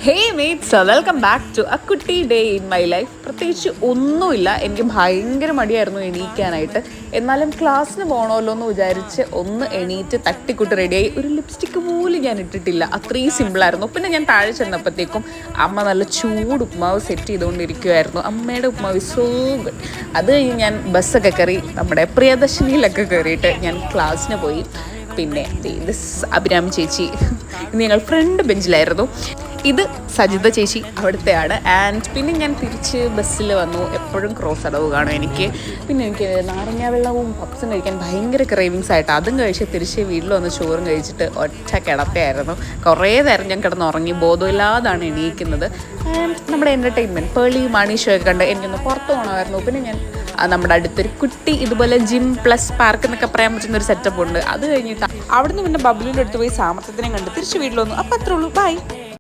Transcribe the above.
Hey mates, welcome back to a കുട്ടി day in my life. പ്രത്യേകിച്ച് ഒന്നുമില്ല, എനിക്ക് ഭയങ്കര മടിയായിരുന്നു എണീക്കാനായിട്ട്. എന്നാലും ക്ലാസ്സിന് പോകണമല്ലോ എന്ന് വിചാരിച്ച് ഒന്ന് എണീറ്റ് തട്ടിക്കുട്ടി റെഡിയായി. ഒരു ലിപ്സ്റ്റിക്ക് പോലും ഞാൻ ഇട്ടിട്ടില്ല, അത്രയും സിമ്പിളായിരുന്നു. പിന്നെ ഞാൻ താഴെ ചെന്നപ്പോഴത്തേക്കും അമ്മ നല്ല ചൂട് ഉപ്മാവ് സെറ്റ് ചെയ്തുകൊണ്ടിരിക്കുമായിരുന്നു. അമ്മയുടെ ഉപ്മാവ് സോ ഗുഡ്. അത് കഴിഞ്ഞ് ഞാൻ ബസ്സൊക്കെ കയറി നമ്മുടെ പ്രിയദർശിനിയിലൊക്കെ കയറിയിട്ട് ഞാൻ ക്ലാസ്സിന് പോയി. പിന്നെ അഭിരാം ചേച്ചി ഞങ്ങൾ ഫ്രണ്ട് ബെഞ്ചിലായിരുന്നു. ഇത് സജിത ചേച്ചി അവിടുത്തെയാണ്. ആൻഡ് പിന്നെ ഞാൻ തിരിച്ച് ബസ്സിൽ വന്നു. എപ്പോഴും ക്രോസ് അടവ് കാണും എനിക്ക്. പിന്നെ എനിക്ക് നാരങ്ങ വെള്ളവും പപ്സും കഴിക്കാൻ ഭയങ്കര ക്രേവിങ്സ് ആയിട്ട് അതും കഴിച്ച് തിരിച്ച് വീട്ടിൽ വന്ന് ചോറും കഴിച്ചിട്ട് ഒറ്റ കിടത്തയായിരുന്നു. കുറേ നേരം ഞാൻ കിടന്നുറങ്ങി, ബോധമില്ലാതാണ് എണീക്കുന്നത്. ആൻഡ് നമ്മുടെ എൻ്റർടൈൻമെൻറ്റ് പേളി മണി ഷോ ഒക്കെ കണ്ട് എനിക്കൊന്ന് പുറത്ത് പോകണമായിരുന്നു. പിന്നെ ഞാൻ നമ്മുടെ അടുത്തൊരു കുട്ടി ഇതുപോലെ ജിം പ്ലസ് പാർക്ക് എന്നൊക്കെ പറയാൻ പറ്റുന്ന ഒരു സെറ്റപ്പ് ഉണ്ട്. അത് കഴിഞ്ഞിട്ട് അവിടുന്ന് പിന്നെ ബബ്ലുവിൻ്റെ അടുത്ത് പോയി സാമർത്ഥ്യത്തിനെ കണ്ട് തിരിച്ച് വീട്ടിൽ വന്നു. അപ്പം അത്രേ ഉള്ളൂ, ബൈ.